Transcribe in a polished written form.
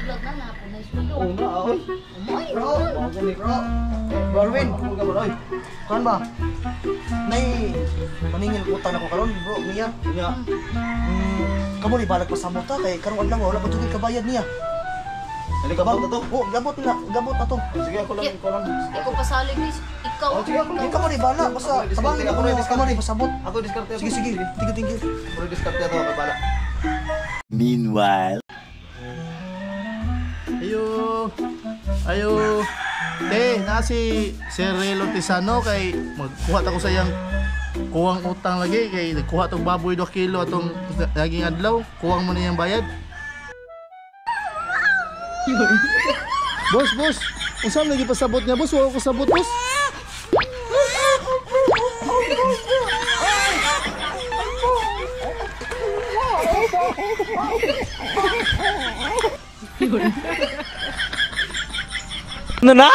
Vlog na na po na isulo. Oo na, oy. Umoy. Bro, wag ni bro. Barwin, huwag ka ba, oy? Kan ba? Nay, maningil utang ako karon, bro, niya. Niya. Kamu ni balag pasamot ta kay karong adlaw wala pa jud kabayad niya. Dali gamot na to. Oh, gamot na to. Sige ako lang, ko lang. Ikaw pasalig ni ikaw. Oh, sige, ikaw mo ni bala basta tabangin ako ni kamari pasabot. Ako diskarte. Sige, sige. Tingil. Bro, diskarte ato ako bala. Meanwhile. Ayo. Na si Sir Relo Tisano kay magkuha ta ko sa iyang kuwang utang lagi kay nagkuha tong baboy 2 kilo atong naging adlaw, kuwang mo na iyang bayad. Boss, unsa man lagi pasabot niya, boss? Wala ko sabot, boss. Na